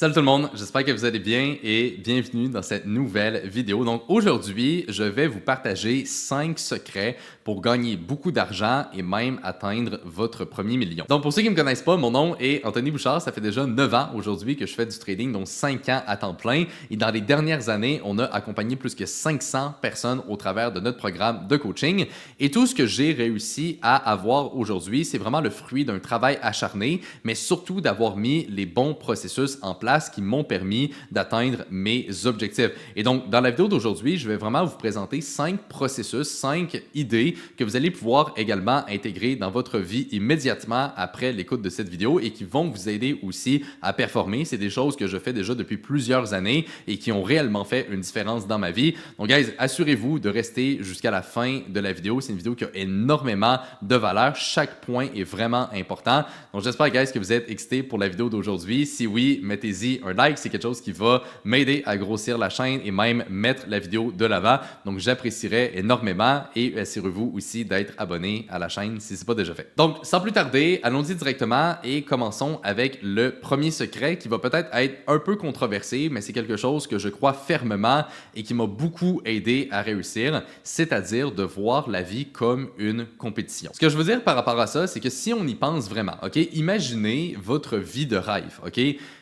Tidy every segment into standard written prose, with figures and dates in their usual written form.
Salut tout le monde, j'espère que vous allez bien et bienvenue dans cette nouvelle vidéo. Donc aujourd'hui, je vais vous partager 5 secrets pour gagner beaucoup d'argent et même atteindre votre premier million. Donc pour ceux qui ne me connaissent pas, mon nom est Anthony Bouchard, ça fait déjà 9 ans aujourd'hui que je fais du trading, donc 5 ans à temps plein. Et dans les dernières années, on a accompagné plus que 500 personnes au travers de notre programme de coaching. Et tout ce que j'ai réussi à avoir aujourd'hui, c'est vraiment le fruit d'un travail acharné, mais surtout d'avoir mis les bons processus en place qui m'ont permis d'atteindre mes objectifs. Et donc, dans la vidéo d'aujourd'hui, je vais vraiment vous présenter 5 processus, 5 idées que vous allez pouvoir également intégrer dans votre vie immédiatement après l'écoute de cette vidéo et qui vont vous aider aussi à performer. C'est des choses que je fais déjà depuis plusieurs années et qui ont réellement fait une différence dans ma vie. Donc, guys, assurez-vous de rester jusqu'à la fin de la vidéo. C'est une vidéo qui a énormément de valeur. Chaque point est vraiment important. Donc, j'espère, guys, que vous êtes excités pour la vidéo d'aujourd'hui. Si oui, mettez-y un like, c'est quelque chose qui va m'aider à grossir la chaîne et même mettre la vidéo de l'avant. Donc, j'apprécierais énormément et assurez-vous aussi d'être abonné à la chaîne si ce n'est pas déjà fait. Donc, sans plus tarder, allons-y directement et commençons avec le premier secret qui va peut-être être un peu controversé, mais c'est quelque chose que je crois fermement et qui m'a beaucoup aidé à réussir, c'est-à-dire de voir la vie comme une compétition. Ce que je veux dire par rapport à ça, c'est que si on y pense vraiment, ok, imaginez votre vie de rêve, ok?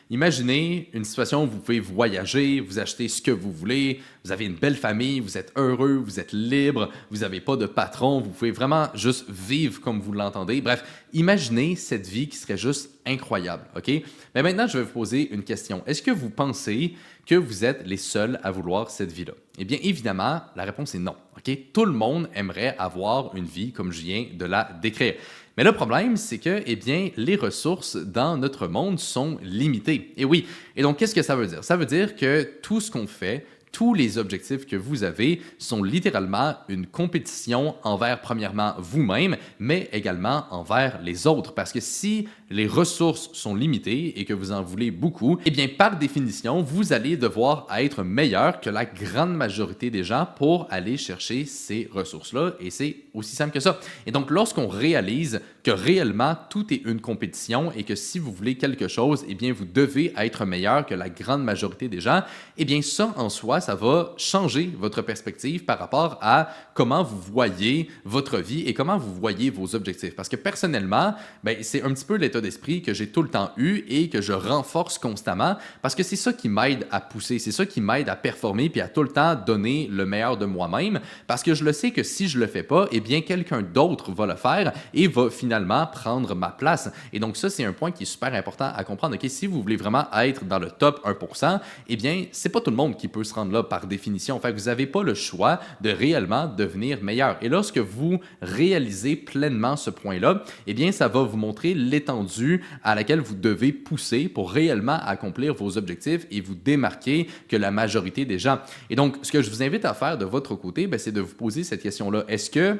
Imaginez une situation où vous pouvez voyager, vous acheter ce que vous voulez, vous avez une belle famille, vous êtes heureux, vous êtes libre, vous n'avez pas de patron, vous pouvez vraiment juste vivre comme vous l'entendez. Bref, imaginez cette vie qui serait juste incroyable, OK? Mais maintenant, je vais vous poser une question. Est-ce que vous pensez que vous êtes les seuls à vouloir cette vie-là? Eh bien, évidemment, la réponse est non, OK? Tout le monde aimerait avoir une vie comme je viens de la décrire. Mais le problème, c'est que, eh bien, les ressources dans notre monde sont limitées. Et oui. Et donc, qu'est-ce que ça veut dire? Ça veut dire que tout ce qu'on fait, tous les objectifs que vous avez sont littéralement une compétition envers, premièrement, vous-même, mais également envers les autres. Parce que si les ressources sont limitées et que vous en voulez beaucoup, eh bien, par définition, vous allez devoir être meilleur que la grande majorité des gens pour aller chercher ces ressources-là. Et c'est aussi simple que ça. Et donc, lorsqu'on réalise que réellement, tout est une compétition et que si vous voulez quelque chose, eh bien, vous devez être meilleur que la grande majorité des gens, eh bien, ça, en soi, ça va changer votre perspective par rapport à comment vous voyez votre vie et comment vous voyez vos objectifs. Parce que personnellement, ben, c'est un petit peu l'état d'esprit que j'ai tout le temps eu et que je renforce constamment parce que c'est ça qui m'aide à pousser, c'est ça qui m'aide à performer puis à tout le temps donner le meilleur de moi-même parce que je le sais que si je le fais pas, eh bien, quelqu'un d'autre va le faire et va finalement prendre ma place. Et donc ça, c'est un point qui est super important à comprendre. Okay? Si vous voulez vraiment être dans le top 1%, eh bien, c'est pas tout le monde qui peut se rendre là par définition. Fait que vous n'avez pas le choix de réellement devenir meilleur. Et lorsque vous réalisez pleinement ce point-là, eh bien, ça va vous montrer l'étendue à laquelle vous devez pousser pour réellement accomplir vos objectifs et vous démarquer que la majorité des gens. Et donc, ce que je vous invite à faire de votre côté, ben, c'est de vous poser cette question-là. Est-ce que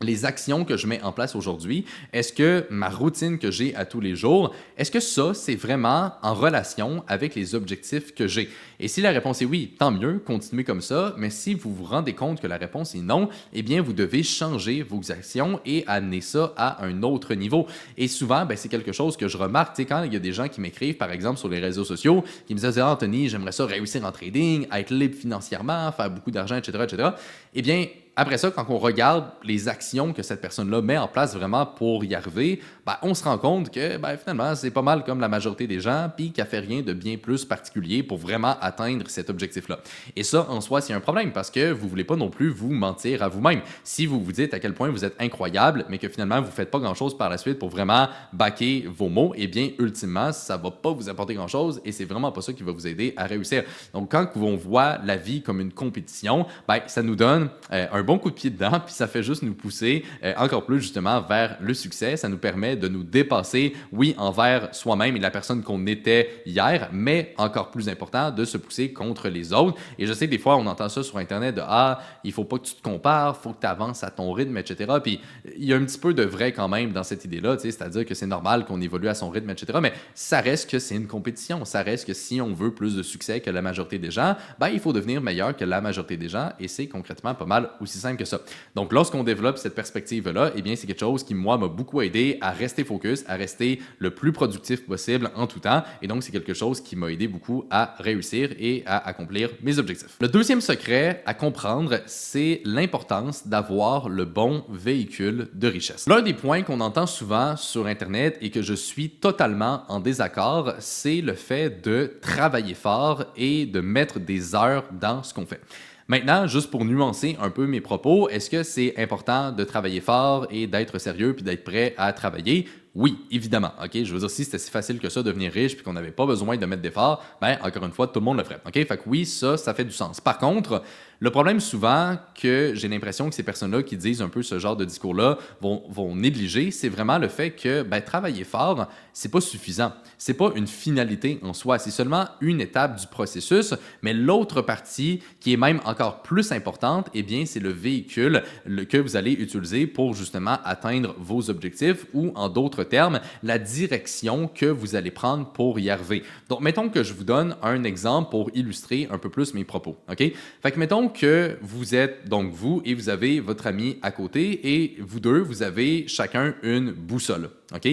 les actions que je mets en place aujourd'hui, est-ce que ma routine que j'ai à tous les jours, est-ce que ça, c'est vraiment en relation avec les objectifs que j'ai? Et si la réponse est oui, tant mieux, continuez comme ça, mais si vous vous rendez compte que la réponse est non, eh bien, vous devez changer vos actions et amener ça à un autre niveau. Et souvent, ben, c'est quelque chose que je remarque, tu sais, quand il y a des gens qui m'écrivent, par exemple, sur les réseaux sociaux, qui me disent « Ah, Anthony, j'aimerais ça réussir en trading, être libre financièrement, faire beaucoup d'argent, etc., etc. » Eh bien, après ça, quand on regarde les actions que cette personne-là met en place vraiment pour y arriver, ben, on se rend compte que ben, finalement, c'est pas mal comme la majorité des gens, puis qu'elle fait rien de bien plus particulier pour vraiment atteindre cet objectif-là. Et ça, en soi, c'est un problème parce que vous voulez pas non plus vous mentir à vous-même. Si vous vous dites à quel point vous êtes incroyable, mais que finalement, vous faites pas grand-chose par la suite pour vraiment backer vos mots, eh bien, ultimement, ça va pas vous apporter grand-chose et c'est vraiment pas ça qui va vous aider à réussir. Donc, quand on voit la vie comme une compétition, ben, ça nous donne un bon coup de pied dedans, puis ça fait juste nous pousser encore plus justement vers le succès. Ça nous permet de nous dépasser, oui, envers soi-même et la personne qu'on était hier, mais encore plus important, de se pousser contre les autres. Et je sais que des fois, on entend ça sur Internet de « Ah, il faut pas que tu te compares, il faut que tu avances à ton rythme, etc. » Puis il y a un petit peu de vrai quand même dans cette idée-là, c'est-à-dire que c'est normal qu'on évolue à son rythme, etc. Mais ça reste que c'est une compétition. Ça reste que si on veut plus de succès que la majorité des gens, ben, il faut devenir meilleur que la majorité des gens et c'est concrètement pas mal aussi aussi simple que ça. Donc, lorsqu'on développe cette perspective-là, eh bien, c'est quelque chose qui, moi, m'a beaucoup aidé à rester focus, à rester le plus productif possible en tout temps. Et donc, c'est quelque chose qui m'a aidé beaucoup à réussir et à accomplir mes objectifs. Le deuxième secret à comprendre, c'est l'importance d'avoir le bon véhicule de richesse. L'un des points qu'on entend souvent sur Internet et que je suis totalement en désaccord, c'est le fait de travailler fort et de mettre des heures dans ce qu'on fait. Maintenant, juste pour nuancer un peu mes propos, est-ce que c'est important de travailler fort et d'être sérieux puis d'être prêt à travailler? Oui, évidemment. OK? Je veux dire, si c'était si facile que ça, devenir riche puis qu'on n'avait pas besoin de mettre d'efforts, ben encore une fois, tout le monde le ferait. OK? Fait que oui, ça fait du sens. Par contre, le problème souvent que j'ai l'impression que ces personnes-là qui disent un peu ce genre de discours-là vont négliger, c'est vraiment le fait que travailler fort, c'est pas suffisant. C'est pas une finalité en soi. C'est seulement une étape du processus, mais l'autre partie qui est même encore plus importante, eh bien, c'est le véhicule que vous allez utiliser pour justement atteindre vos objectifs ou en d'autres termes, la direction que vous allez prendre pour y arriver. Donc, mettons que je vous donne un exemple pour illustrer un peu plus mes propos. OK? Fait que mettons que vous êtes donc vous et vous avez votre ami à côté et vous deux, vous avez chacun une boussole. OK?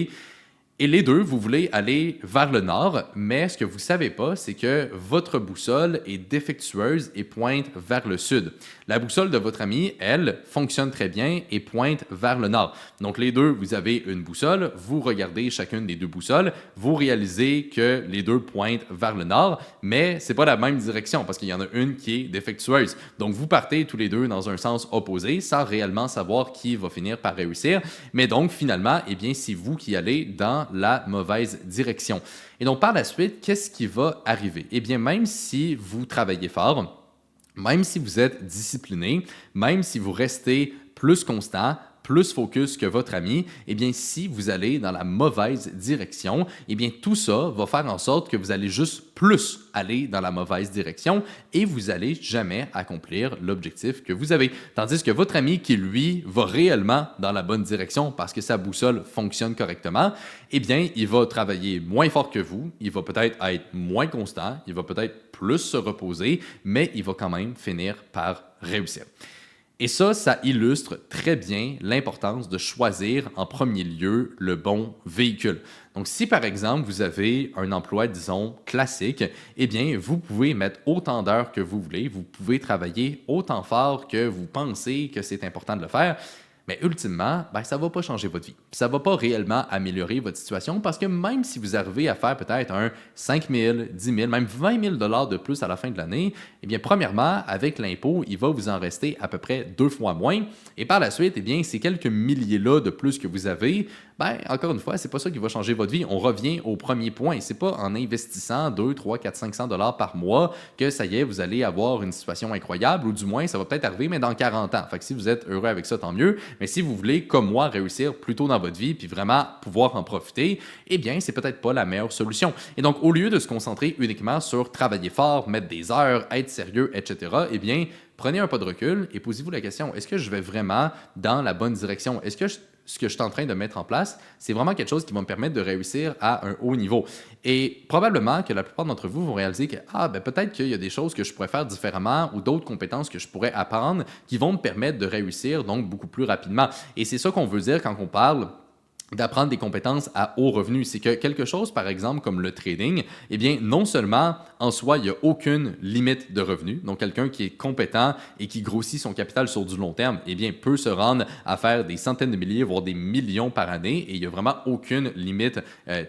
Et les deux, vous voulez aller vers le nord, mais ce que vous ne savez pas, c'est que votre boussole est défectueuse et pointe vers le sud. La boussole de votre ami, elle, fonctionne très bien et pointe vers le nord. Donc les deux, vous avez une boussole, vous regardez chacune des deux boussoles, vous réalisez que les deux pointent vers le nord, mais ce n'est pas la même direction parce qu'il y en a une qui est défectueuse. Donc vous partez tous les deux dans un sens opposé sans réellement savoir qui va finir par réussir. Mais donc finalement, eh bien, c'est vous qui allez dans la mauvaise direction. Et donc, par la suite, qu'est-ce qui va arriver? Eh bien, même si vous travaillez fort, même si vous êtes discipliné, même si vous restez plus constant, plus focus que votre ami, eh bien, si vous allez dans la mauvaise direction, eh bien, tout ça va faire en sorte que vous allez juste plus aller dans la mauvaise direction et vous n'allez jamais accomplir l'objectif que vous avez. Tandis que votre ami qui, lui, va réellement dans la bonne direction parce que sa boussole fonctionne correctement, eh bien, il va travailler moins fort que vous, il va peut-être être moins constant, il va peut-être plus se reposer, mais il va quand même finir par réussir. Et ça illustre très bien l'importance de choisir en premier lieu le bon véhicule. Donc, si par exemple, vous avez un emploi, disons, classique, eh bien, vous pouvez mettre autant d'heures que vous voulez, vous pouvez travailler autant fort que vous pensez que c'est important de le faire, mais ultimement, ça ne va pas changer votre vie. Ça ne va pas réellement améliorer votre situation parce que même si vous arrivez à faire peut-être un 5 000, 10 000, même 20 000 $ de plus à la fin de l'année, eh bien, premièrement, avec l'impôt, il va vous en rester à peu près 2 fois moins. Et par la suite, eh bien, ces quelques milliers-là de plus que vous avez, encore une fois, c'est pas ça qui va changer votre vie. On revient au premier point. C'est pas en investissant 2, 3, 4, 500 $ par mois que ça y est, vous allez avoir une situation incroyable ou du moins, ça va peut-être arriver, mais dans 40 ans. Fait que si vous êtes heureux avec ça, tant mieux. Mais si vous voulez, comme moi, réussir plus tôt dans votre vie puis vraiment pouvoir en profiter, eh bien, c'est peut-être pas la meilleure solution. Et donc, au lieu de se concentrer uniquement sur travailler fort, mettre des heures, être sérieux, etc., eh bien, prenez un pas de recul et posez-vous la question, est-ce que je vais vraiment dans la bonne direction? Est-ce que ce que je suis en train de mettre en place, c'est vraiment quelque chose qui va me permettre de réussir à un haut niveau. Et probablement que la plupart d'entre vous vont réaliser que peut-être qu'il y a des choses que je pourrais faire différemment ou d'autres compétences que je pourrais apprendre qui vont me permettre de réussir donc beaucoup plus rapidement. Et c'est ça qu'on veut dire quand on parle d'apprendre des compétences à haut revenu. C'est que quelque chose, par exemple, comme le trading, eh bien, non seulement en soi, il n'y a aucune limite de revenu. Donc, quelqu'un qui est compétent et qui grossit son capital sur du long terme, eh bien, peut se rendre à faire des centaines de milliers, voire des millions par année. Et il n'y a vraiment aucune limite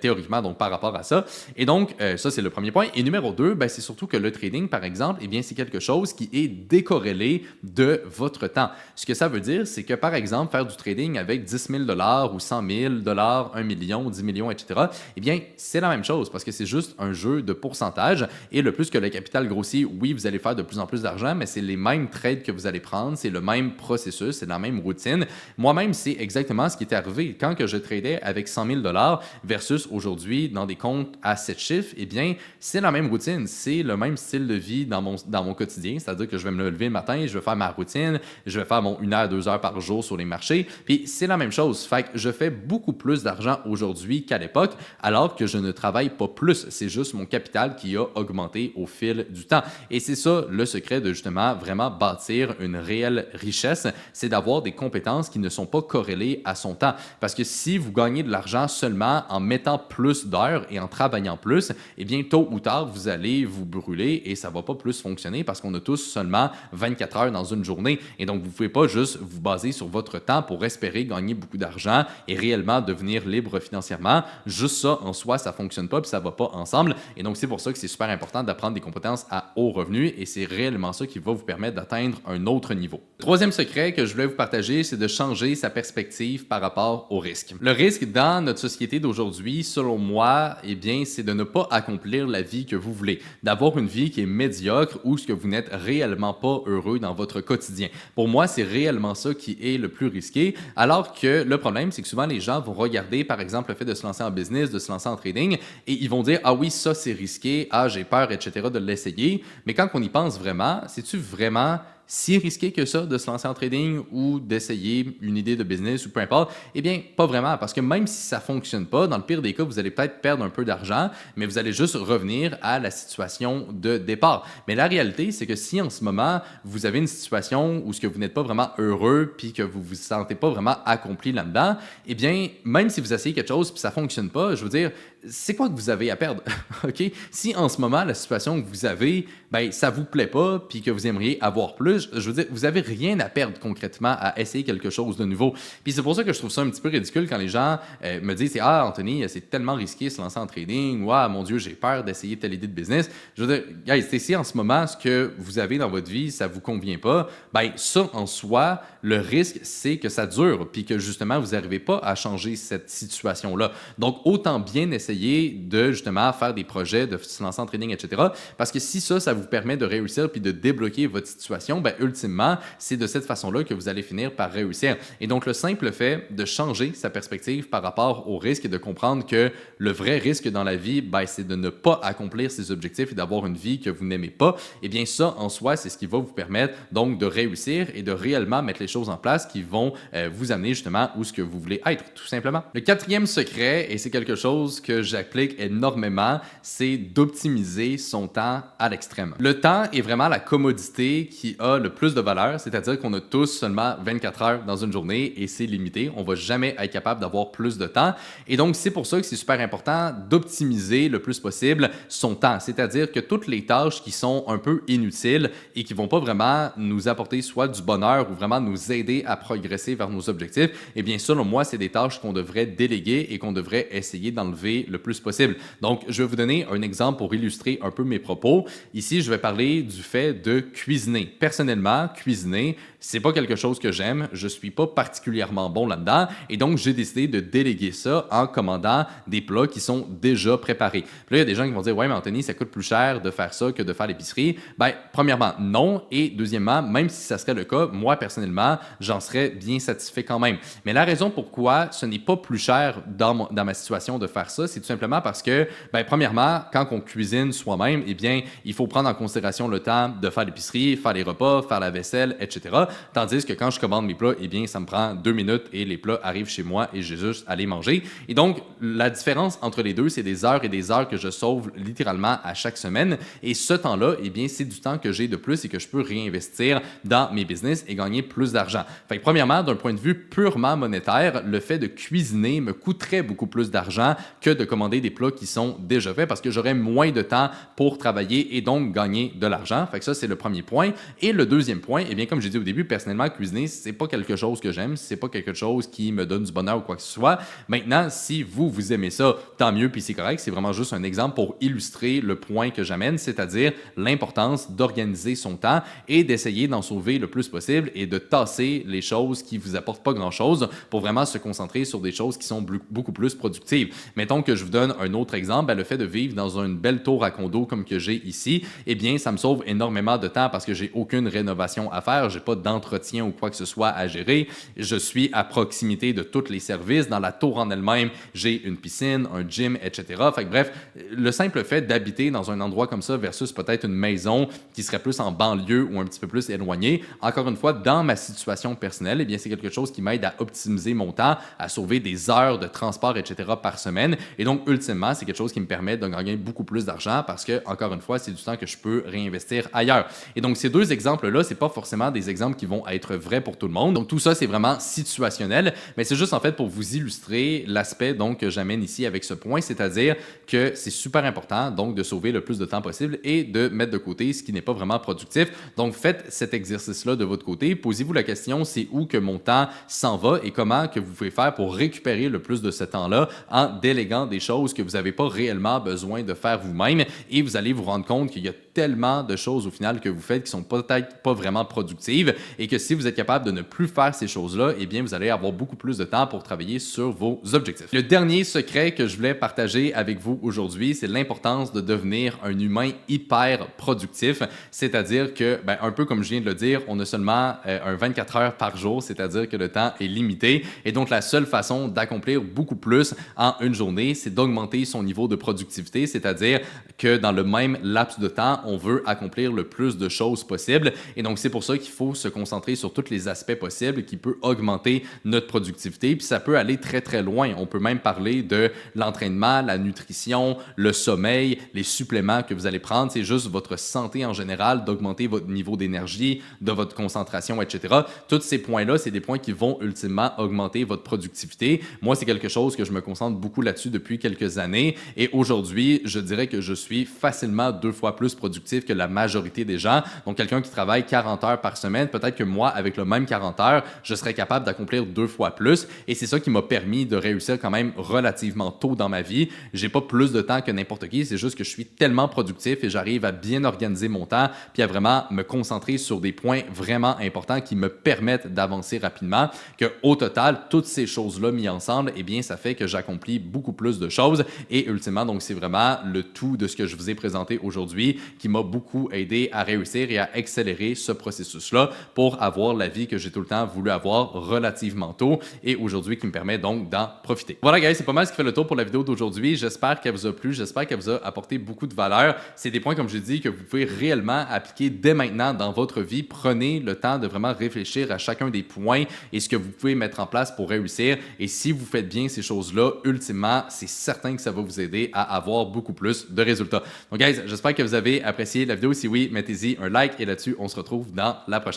théoriquement donc, par rapport à ça. Et donc, ça, c'est le premier point. Et numéro 2, c'est surtout que le trading, par exemple, eh bien, c'est quelque chose qui est décorrélé de votre temps. Ce que ça veut dire, c'est que, par exemple, faire du trading avec 10 000 $ ou 100 000 $, 1 million, 10 millions, etc., eh bien, c'est la même chose parce que c'est juste un jeu de pourcentage et le plus que le capital grossit, oui, vous allez faire de plus en plus d'argent, mais c'est les mêmes trades que vous allez prendre, c'est le même processus, c'est la même routine. Moi-même, c'est exactement ce qui est arrivé. Quand que je tradais avec 100 000 $ versus aujourd'hui dans des comptes à 7 chiffres, eh bien, c'est la même routine, c'est le même style de vie dans mon quotidien, c'est-à-dire que je vais me lever le matin, je vais faire ma routine, je vais faire mon 1 heure, 2 heures par jour sur les marchés, puis c'est la même chose. Fait que je fais beaucoup beaucoup plus d'argent aujourd'hui qu'à l'époque, alors que je ne travaille pas plus. C'est juste mon capital qui a augmenté au fil du temps. Et c'est ça le secret de justement vraiment bâtir une réelle richesse, c'est d'avoir des compétences qui ne sont pas corrélées à son temps. Parce que si vous gagnez de l'argent seulement en mettant plus d'heures et en travaillant plus, eh bien tôt ou tard, vous allez vous brûler et ça ne va pas plus fonctionner parce qu'on a tous seulement 24 heures dans une journée. Et donc, vous ne pouvez pas juste vous baser sur votre temps pour espérer gagner beaucoup d'argent et réellement devenir libre financièrement. Juste ça, en soi, ça ne fonctionne pas et ça ne va pas ensemble. Et donc, c'est pour ça que c'est super important d'apprendre des compétences à haut revenu et c'est réellement ça qui va vous permettre d'atteindre un autre niveau. Le troisième secret que je voulais vous partager, c'est de changer sa perspective par rapport au risque. Le risque dans notre société d'aujourd'hui, selon moi, eh bien, c'est de ne pas accomplir la vie que vous voulez, d'avoir une vie qui est médiocre ou ce que vous n'êtes réellement pas heureux dans votre quotidien. Pour moi, c'est réellement ça qui est le plus risqué, alors que le problème, c'est que souvent les gens vont regarder, par exemple, le fait de se lancer en business, de se lancer en trading, et ils vont dire « Ah oui, ça c'est risqué, ah j'ai peur, etc. » de l'essayer. Mais quand on y pense vraiment, c'est-tu vraiment si risqué que ça de se lancer en trading ou d'essayer une idée de business ou peu importe? Eh bien, pas vraiment, parce que même si ça ne fonctionne pas, dans le pire des cas, vous allez peut-être perdre un peu d'argent, mais vous allez juste revenir à la situation de départ. Mais la réalité, c'est que si en ce moment, vous avez une situation où ce que vous n'êtes pas vraiment heureux puis que vous ne vous sentez pas vraiment accompli là-dedans, eh bien, même si vous essayez quelque chose puis ça ne fonctionne pas, je veux dire, c'est quoi que vous avez à perdre? OK? Si en ce moment, la situation que vous avez, ben, ça ne vous plaît pas puis que vous aimeriez avoir plus, je veux dire, vous n'avez rien à perdre concrètement à essayer quelque chose de nouveau. Puis c'est pour ça que je trouve ça un petit peu ridicule quand les gens me disent « Ah, Anthony, c'est tellement risqué de se lancer en trading. Ou ah, mon Dieu, j'ai peur d'essayer telle idée de business. » Je veux dire, guys, si en ce moment, ce que vous avez dans votre vie, ça ne vous convient pas, ben ça, en soi, le risque, c'est que ça dure puis que justement, vous n'arrivez pas à changer cette situation-là. Donc, autant bien essayer de justement faire des projets, de se lancer en trading, etc. Parce que si ça vous permet de réussir puis de débloquer votre situation, ben ultimement, c'est de cette façon-là que vous allez finir par réussir. Et donc, le simple fait de changer sa perspective par rapport au risque et de comprendre que le vrai risque dans la vie, ben, c'est de ne pas accomplir ses objectifs et d'avoir une vie que vous n'aimez pas, eh bien ça, en soi, c'est ce qui va vous permettre donc de réussir et de réellement mettre les choses en place qui vont vous amener justement où ce que vous voulez être, tout simplement. Le quatrième secret, et c'est quelque chose que j'applique énormément, c'est d'optimiser son temps à l'extrême. Le temps est vraiment la commodité qui a le plus de valeur, c'est-à-dire qu'on a tous seulement 24 heures dans une journée et c'est limité. On ne va jamais être capable d'avoir plus de temps. Et donc, c'est pour ça que c'est super important d'optimiser le plus possible son temps, c'est-à-dire que toutes les tâches qui sont un peu inutiles et qui ne vont pas vraiment nous apporter soit du bonheur ou vraiment nous aider à progresser vers nos objectifs, eh bien, selon moi, c'est des tâches qu'on devrait déléguer et qu'on devrait essayer d'enlever le plus possible. Donc, je vais vous donner un exemple pour illustrer un peu mes propos. Ici, je vais parler du fait de cuisiner. Personnellement, cuisiner, c'est pas quelque chose que j'aime. Je suis pas particulièrement bon là-dedans. Et donc, j'ai décidé de déléguer ça en commandant des plats qui sont déjà préparés. Puis là, il y a des gens qui vont dire « Ouais, mais Anthony, ça coûte plus cher de faire ça que de faire l'épicerie. » Ben, premièrement, non. Et deuxièmement, même si ça serait le cas, moi, personnellement, j'en serais bien satisfait quand même. Mais la raison pourquoi ce n'est pas plus cher dans ma situation de faire ça, c'est tout simplement parce que, ben, premièrement, quand on cuisine soi-même, eh bien, il faut prendre en considération le temps de faire l'épicerie, faire les repas, faire la vaisselle, etc. Tandis que quand je commande mes plats, eh bien, ça me prend 2 minutes et les plats arrivent chez moi et j'ai juste à les manger. Et donc, la différence entre les deux, c'est des heures et des heures que je sauve littéralement à chaque semaine. Et ce temps-là, eh bien, c'est du temps que j'ai de plus et que je peux réinvestir dans mes business et gagner plus d'argent. Fait que, premièrement, d'un point de vue purement monétaire, le fait de cuisiner me coûterait beaucoup plus d'argent que de commander des plats qui sont déjà faits parce que j'aurais moins de temps pour travailler et donc gagner de l'argent. Fait que ça, c'est le premier point. Et le deuxième point, eh bien, comme j'ai dit au début, personnellement, cuisiner, c'est pas quelque chose que j'aime, c'est pas quelque chose qui me donne du bonheur ou quoi que ce soit. Maintenant, si vous aimez ça, tant mieux, puis c'est correct. C'est vraiment juste un exemple pour illustrer le point que j'amène, c'est-à-dire l'importance d'organiser son temps et d'essayer d'en sauver le plus possible et de tasser les choses qui vous apportent pas grand-chose pour vraiment se concentrer sur des choses qui sont beaucoup plus productives. Mettons que que je vous donne un autre exemple, ben, le fait de vivre dans une belle tour à condo comme que j'ai ici, eh bien, ça me sauve énormément de temps parce que j'ai aucune rénovation à faire, j'ai pas d'entretien ou quoi que ce soit à gérer. Je suis à proximité de tous les services. Dans la tour en elle-même, j'ai une piscine, un gym, etc. Fait que, bref, le simple fait d'habiter dans un endroit comme ça versus peut-être une maison qui serait plus en banlieue ou un petit peu plus éloignée, encore une fois, dans ma situation personnelle, eh bien, c'est quelque chose qui m'aide à optimiser mon temps, à sauver des heures de transport, etc. par semaine. Et donc, ultimement, c'est quelque chose qui me permet de gagner beaucoup plus d'argent parce que, encore une fois, c'est du temps que je peux réinvestir ailleurs. Et donc, ces deux exemples-là, c'est pas forcément des exemples qui vont être vrais pour tout le monde. Donc, tout ça, c'est vraiment situationnel, mais c'est juste en fait pour vous illustrer l'aspect donc que j'amène ici avec ce point, c'est-à-dire que c'est super important donc de sauver le plus de temps possible et de mettre de côté ce qui n'est pas vraiment productif. Donc, faites cet exercice-là de votre côté. Posez-vous la question, c'est où que mon temps s'en va et comment que vous pouvez faire pour récupérer le plus de ce temps-là en déléguant des choses que vous n'avez pas réellement besoin de faire vous-même et vous allez vous rendre compte qu'il y a tellement de choses au final que vous faites qui sont peut-être pas vraiment productives et que si vous êtes capable de ne plus faire ces choses-là, eh bien, vous allez avoir beaucoup plus de temps pour travailler sur vos objectifs. Le dernier secret que je voulais partager avec vous aujourd'hui, c'est l'importance de devenir un humain hyper productif, c'est-à-dire que, ben, un peu comme je viens de le dire, on a seulement un 24 heures par jour, c'est-à-dire que le temps est limité et donc la seule façon d'accomplir beaucoup plus en une journée, c'est d'augmenter son niveau de productivité, c'est-à-dire que dans le même laps de temps, on veut accomplir le plus de choses possible et donc c'est pour ça qu'il faut se concentrer sur tous les aspects possibles qui peuvent augmenter notre productivité, puis ça peut aller très très loin. On peut même parler de l'entraînement, la nutrition, le sommeil, les suppléments que vous allez prendre, c'est juste votre santé en général, d'augmenter votre niveau d'énergie, de votre concentration, etc. Tous ces points-là, c'est des points qui vont ultimement augmenter votre productivité. Moi, c'est quelque chose que je me concentre beaucoup là-dessus depuis quelques années et aujourd'hui, je dirais que je suis facilement 2 fois plus productif que la majorité des gens. Donc, quelqu'un qui travaille 40 heures par semaine, peut-être que moi, avec le même 40 heures, je serais capable d'accomplir 2 fois plus. Et c'est ça qui m'a permis de réussir quand même relativement tôt dans ma vie. J'ai pas plus de temps que n'importe qui, c'est juste que je suis tellement productif et j'arrive à bien organiser mon temps puis à vraiment me concentrer sur des points vraiment importants qui me permettent d'avancer rapidement, qu'au total, toutes ces choses-là mises ensemble, eh bien, ça fait que j'accomplis beaucoup plus de choses et ultimement, donc, c'est vraiment le tout de ce que je vous ai présenté aujourd'hui qui m'a beaucoup aidé à réussir et à accélérer ce processus-là pour avoir la vie que j'ai tout le temps voulu avoir relativement tôt et aujourd'hui qui me permet donc d'en profiter. Voilà, guys, c'est pas mal ce qui fait le tour pour la vidéo d'aujourd'hui. J'espère qu'elle vous a plu, j'espère qu'elle vous a apporté beaucoup de valeur. C'est des points, comme je dis, que vous pouvez réellement appliquer dès maintenant dans votre vie. Prenez le temps de vraiment réfléchir à chacun des points et ce que vous pouvez mettre en place pour réussir. Et si vous faites bien ces choses-là, ultimement, c'est certain que ça va vous aider à avoir beaucoup plus de résultats. Donc, guys, j'espère que vous avez apprécié la vidéo. Si oui, mettez-y un like et là-dessus, on se retrouve dans la prochaine.